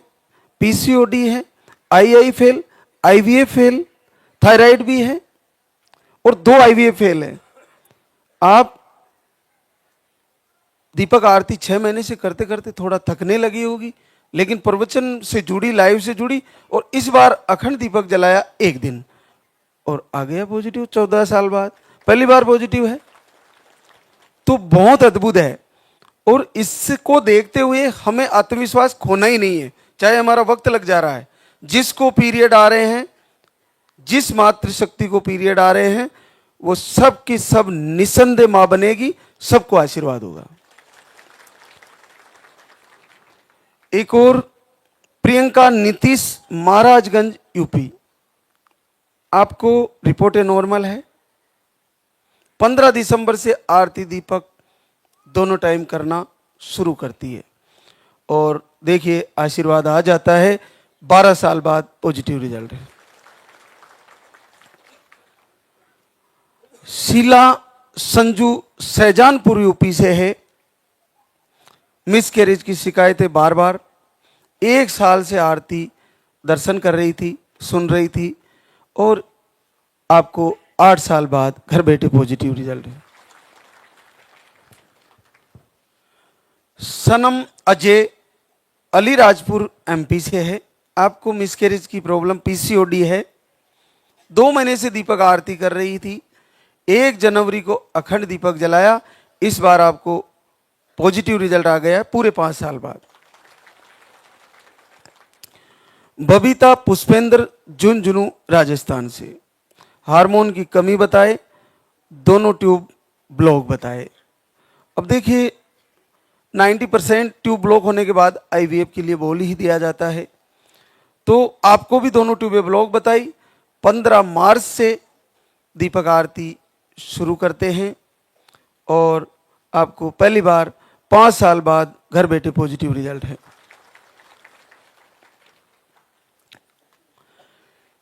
पीसीओडी है, आई फेल, आईवीएफ फेल, थायराइड भी है और 2 आईवीएफ फेल है। आप दीपक आरती 6 महीने से करते करते थोड़ा थकने लगी होगी, लेकिन प्रवचन से जुड़ी, लाइव से जुड़ी, और इस बार अखंड दीपक जलाया एक दिन और आ गया पॉजिटिव 14 साल बाद, पहली बार पॉजिटिव है। तो बहुत अद्भुत है। और इसको देखते हुए हमें आत्मविश्वास खोना ही नहीं है, चाहे हमारा वक्त लग जा रहा है। जिसको पीरियड आ रहे हैं, जिस मातृशक्ति को पीरियड आ रहे हैं, वो सब की सब निसंदेह मां बनेगी, सबको आशीर्वाद होगा। एक और, प्रियंका नीतीश, महाराजगंज यूपी, आपको रिपोर्टें नॉर्मल है। 15 दिसंबर से आरती दीपक दोनों टाइम करना शुरू करती है और देखिए आशीर्वाद आ जाता है। 12 साल बाद पॉजिटिव रिजल्ट है। शीला संजू सहजानपुर यूपी से है। मिसकैरेज की शिकायतें बार बार, 1 साल से आरती दर्शन कर रही थी, सुन रही थी और आपको 8 साल बाद घर बैठे पॉजिटिव रिजल्ट है। सनम अजय अलीराजपुर एमपी से है। आपको मिसकैरेज की प्रॉब्लम, पीसीओडी है। 2 महीने से दीपक आरती कर रही थी, 1 जनवरी को अखंड दीपक जलाया, इस बार आपको पॉजिटिव रिजल्ट आ गया पूरे 5 साल बाद। बबीता पुष्पेंद्र झुंझुनू राजस्थान से, हार्मोन की कमी बताए, दोनों ट्यूब ब्लॉक बताए। अब देखिए 90% ट्यूब ब्लॉक होने के बाद आईवीएफ के लिए बोल ही दिया जाता है, तो आपको भी दोनों ट्यूबें ब्लॉक बताई। 15 मार्च से दीपक आरती शुरू करते हैं और आपको पहली बार 5 साल बाद घर बैठे पॉजिटिव रिजल्ट है।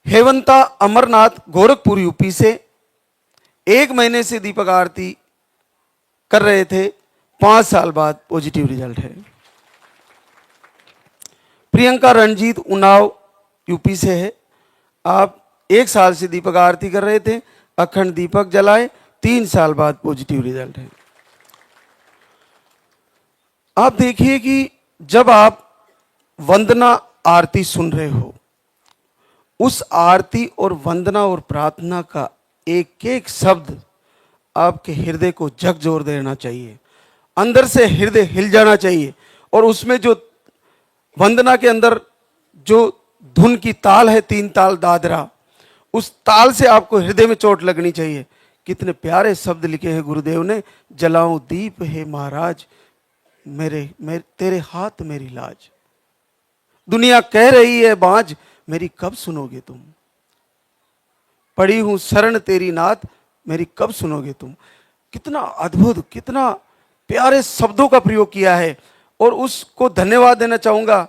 हेवंता अमरनाथ गोरखपुर यूपी से, 1 महीने से दीपक आरती कर रहे थे, 5 साल बाद पॉजिटिव रिजल्ट है। प्रियंका रणजीत उन्नाव यूपी से है। आप 1 साल से दीपक आरती कर रहे थे, अखंड दीपक जलाए, 3 साल बाद पॉजिटिव रिजल्ट है। आप देखिए कि जब आप वंदना आरती सुन रहे हो, उस आरती और वंदना और प्रार्थना का एक एक शब्द आपके हृदय को झकझोर देना चाहिए, अंदर से हृदय हिल जाना चाहिए। और उसमें जो वंदना के अंदर जो धुन की ताल है, 3 ताल दादरा, उस ताल से आपको हृदय में चोट लगनी चाहिए। कितने प्यारे शब्द लिखे हैं गुरुदेव ने, जलाऊं दीप है महाराज, मेरे तेरे हाथ मेरी लाज, दुनिया कह रही है बाज, मेरी कब सुनोगे तुम, पड़ी हूं शरण तेरी नाथ, मेरी कब सुनोगे तुम। कितना अद्भुत, कितना प्यारे शब्दों का प्रयोग किया है। और उसको धन्यवाद देना चाहूंगा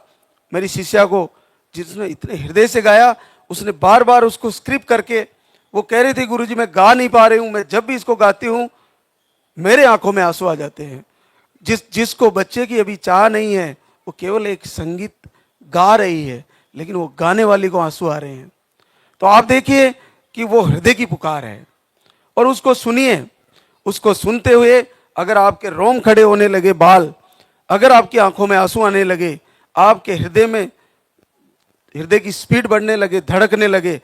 मेरी शिष्या को, जिसने इतने हृदय से गाया। उसने बार बार उसको स्क्रिप्ट करके, वो कह रही थी गुरुजी मैं गा नहीं पा रही हूं, मैं जब भी इसको गाती हूं मेरे आंखों में आंसू आ जाते हैं। जिसको बच्चे की अभी चाह नहीं है, वो केवल एक संगीत गा रही है, लेकिन वो गाने वाली को आंसू आ रहे हैं। तो आप देखिए कि वो हृदय की पुकार है और उसको सुनिए। उसको सुनते हुए अगर आपके रोम खड़े होने लगे, बाल, अगर आपकी आंखों में आंसू आने लगे, आपके हृदय में हृदय की स्पीड बढ़ने लगे, धड़कने लगे,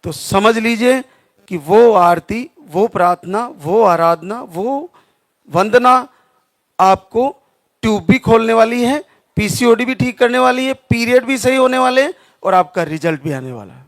तो समझ लीजिए कि वो आरती, वो प्रार्थना, वो आराधना, वो वंदना आपको ट्यूब भी खोलने वाली है, पीसीओडी भी ठीक करने वाली है, पीरियड भी सही होने वाले हैं और आपका रिजल्ट भी आने वाला है।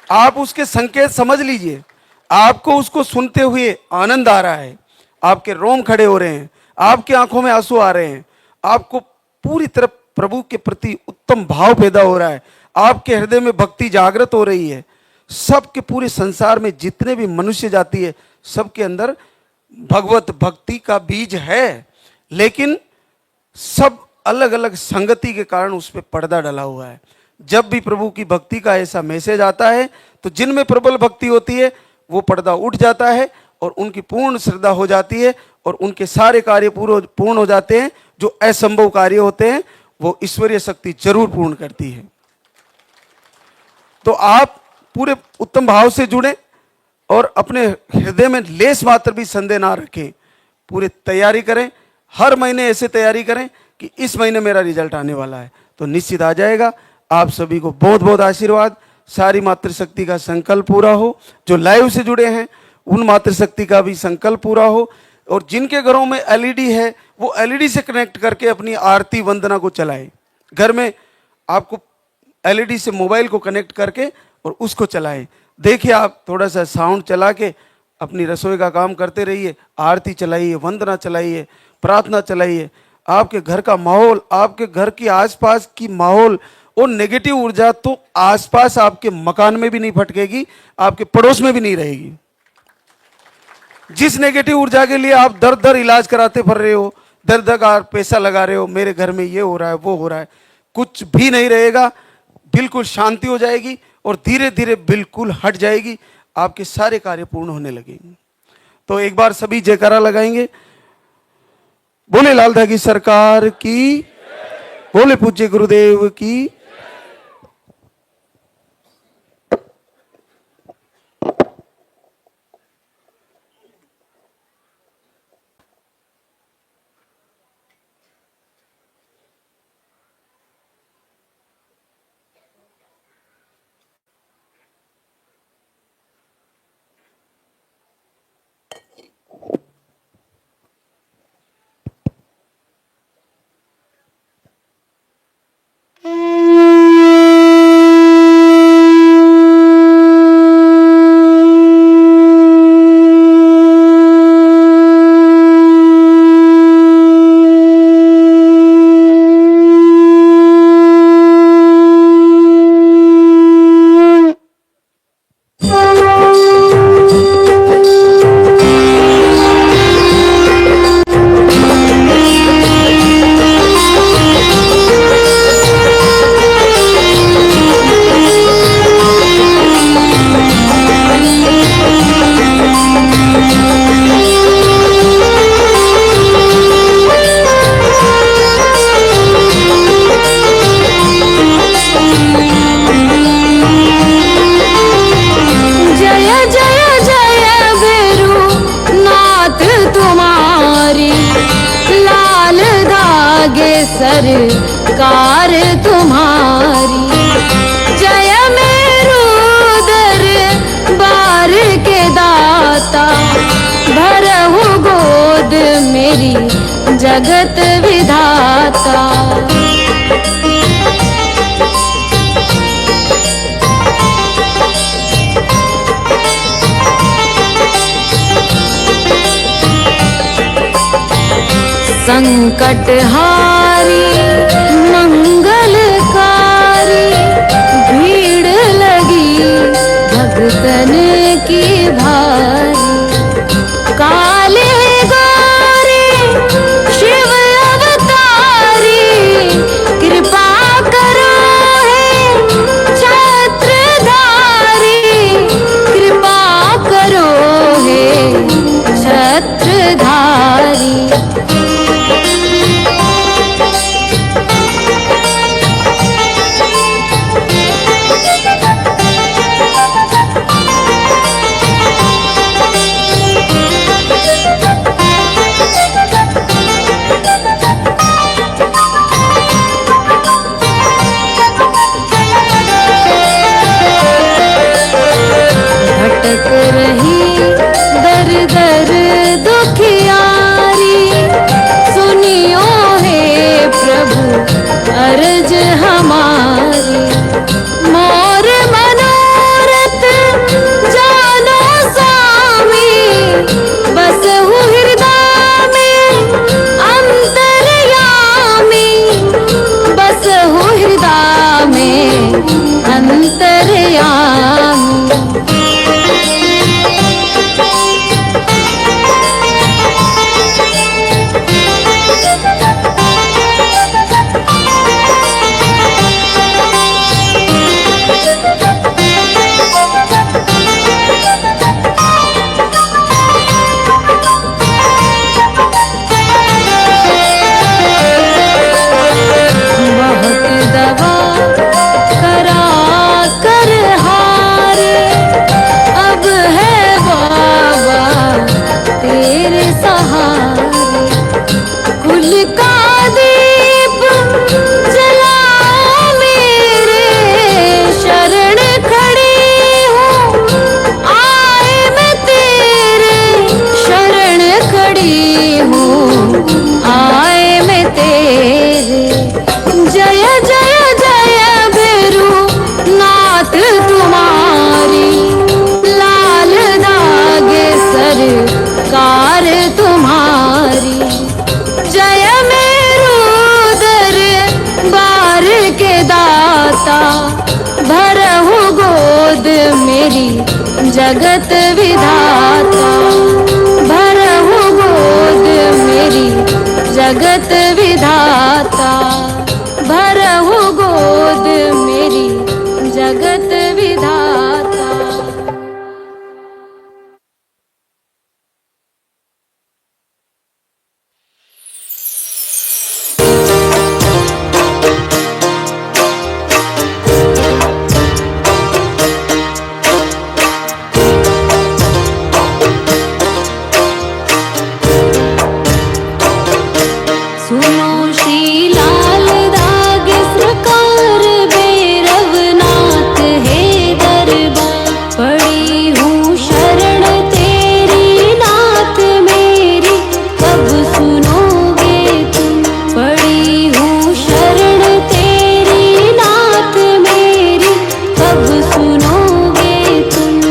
आप उसके संकेत समझ लीजिए। आपको उसको सुनते हुए आनंद आ रहा है, आपके रोम खड़े हो रहे हैं, आपकी आंखों में आंसू आ रहे हैं, आपको पूरी तरह प्रभु के प्रति उत्तम भाव पैदा हो रहा है, आपके हृदय में भक्ति जागृत हो रही है। सबके पूरे संसार में जितने भी मनुष्य जाति है, सबके अंदर भगवत भक्ति का बीज है, लेकिन सब अलग अलग संगति के कारण उस पर पर्दा डला हुआ है। जब भी प्रभु की भक्ति का ऐसा मैसेज आता है तो जिनमें प्रबल भक्ति होती है वो पर्दा उठ जाता है और उनकी पूर्ण श्रद्धा हो जाती है और उनके सारे कार्य पूर्ण हो जाते हैं। जो असंभव कार्य होते हैं वो ईश्वरीय शक्ति जरूर पूर्ण करती है। तो आप पूरे उत्तम भाव से जुड़े और अपने हृदय में लेस मात्र भी संदेह ना रखें, पूरी तैयारी करें। हर महीने ऐसे तैयारी करें कि इस महीने मेरा रिजल्ट आने वाला है, तो निश्चित आ जाएगा। आप सभी को बहुत बहुत आशीर्वाद। सारी मातृशक्ति का संकल्प पूरा हो। जो लाइव से जुड़े हैं उन मातृशक्ति का भी संकल्प पूरा हो, और जिनके घरों में एलईडी है वो एलईडी से कनेक्ट करके अपनी आरती वंदना को चलाएं। घर में आपको एलईडी से मोबाइल को कनेक्ट करके और उसको चलाएं। देखिए, आप थोड़ा सा साउंड चला के अपनी रसोई का काम करते रहिए, आरती चलाइए, वंदना चलाइए, प्रार्थना चलाइए। आपके घर का माहौल, आपके घर की आसपास की माहौल और नेगेटिव ऊर्जा तो आसपास आपके मकान में भी नहीं फटकेगी, आपके पड़ोस में भी नहीं रहेगी। जिस नेगेटिव ऊर्जा के लिए आप दर दर इलाज कराते फिर रहे हो, दर दर पैसा लगा रहे हो, मेरे घर में ये हो रहा है वो हो रहा है, कुछ भी नहीं रहेगा। बिल्कुल शांति हो जाएगी और धीरे धीरे बिल्कुल हट जाएगी। आपके सारे कार्य पूर्ण होने लगेंगे। तो एक बार सभी जयकारा लगाएंगे। बोले लालधा की सरकार की, बोले पूज्य गुरुदेव की। सरकार तुम्हारी, जय मेरू दरबार के दाता, भरहु गोद मेरी जगत विधाता। संकट हारी मंगलकारी, भीड़ लगी भक्तन की भारी। काले गौरी शिव अवतारी, कृपा करो हे छत्रधारी, कृपा करो हे छत्रधारी। विधाता, भरहु गोद मेरी जगत विधाता, भरहु गोद मेरी जगत विधाता, भरहु गोद मेरी जगत विधाता। सुनो श्री लाल दाग सरकार भैरवनाथ है दरबार, पड़ी हूँ शरण तेरी नाथ मेरी, कब सुनोगे तुम, पड़ी हूँ शरण तेरी नाथ मेरी, कब सुनोगे तुम।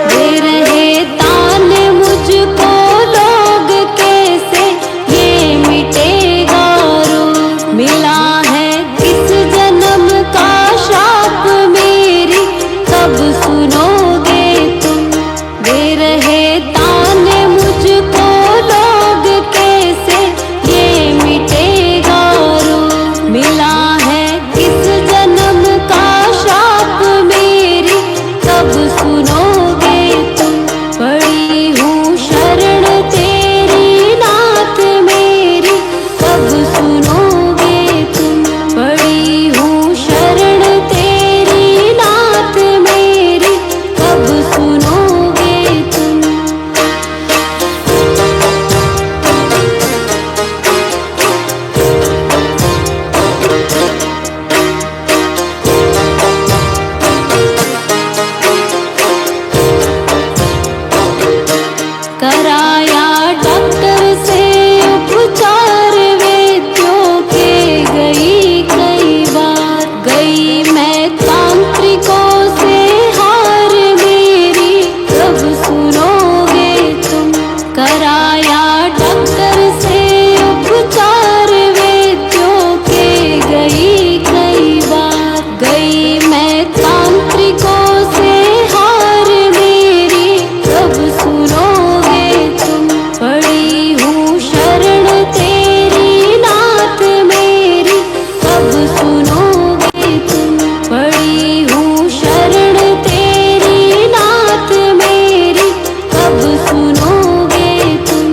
दे रहे ताने मुझको लोग कैसे, ये मिटेगा रोग, मिला है किस जन्म का शाप मेरी, कब सुनोगे तुम। दे रहे ताने मुझको लोग कैसे, ये मिटेगा रोग, मिला है किस जन्म का शाप मेरी, कब सुनोगे तुम। पड़ी हूँ शरण तेरी नाथ मेरी, कब सुनोगे तुम, पड़ी हूँ शरण तेरी नाथ मेरी, कब सुनोगे तुम। कराया डॉक्टर से उपचार वैद्यों के गई कई बार, गई मैं तांत्रिकों से हार मेरी, कब सुनोगे तुम। कराया डॉक्टर से उपचार वैद्यों के गई कई बार, गई मैं तांत्रिकों से हार मेरी, कब सुनोगे तुम। पड़ी हूँ शरण तेरी नाथ मेरी, कब सुनोगे तुम। पड़ी हूँ शरण तेरी नाथ मेरी, कब सुनोगे तुम।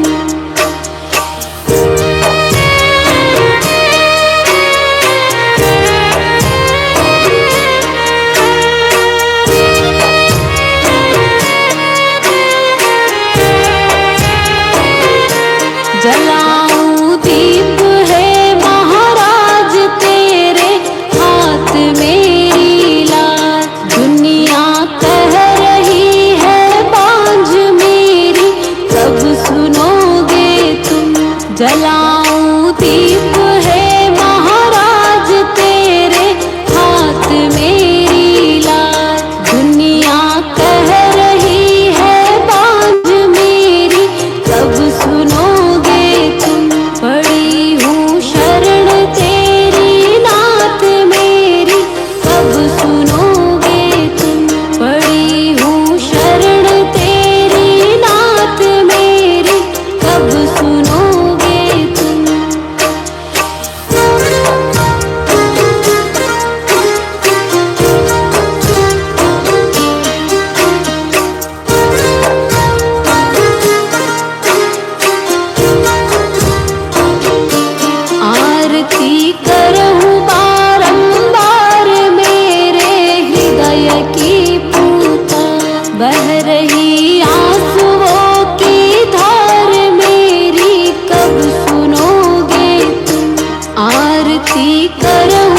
जलाऊं दीप है महाराज तेरे हाथ मेरी लाज, दुनिया कह रही है बांझ मेरी, कब सुनोगे तुम। जलाऊं दीप है महाराज तेरे हाथ मेरी लाज, दुनिया कह रही है बांझ मेरी, कब सुनोगे तुम। पड़ी हूँ शरण तेरी नाथ मेरी, कब सुनोगे तुम। पड़ी हूँ शरण तेरी नाथ मेरी, कब सुनोगे तुम। आरती करहूँ बारंबार मेरे हृदय की पूता, बह रही आंसुओं की धार मेरी, कब सुनोगे तुम। आरती करहूँ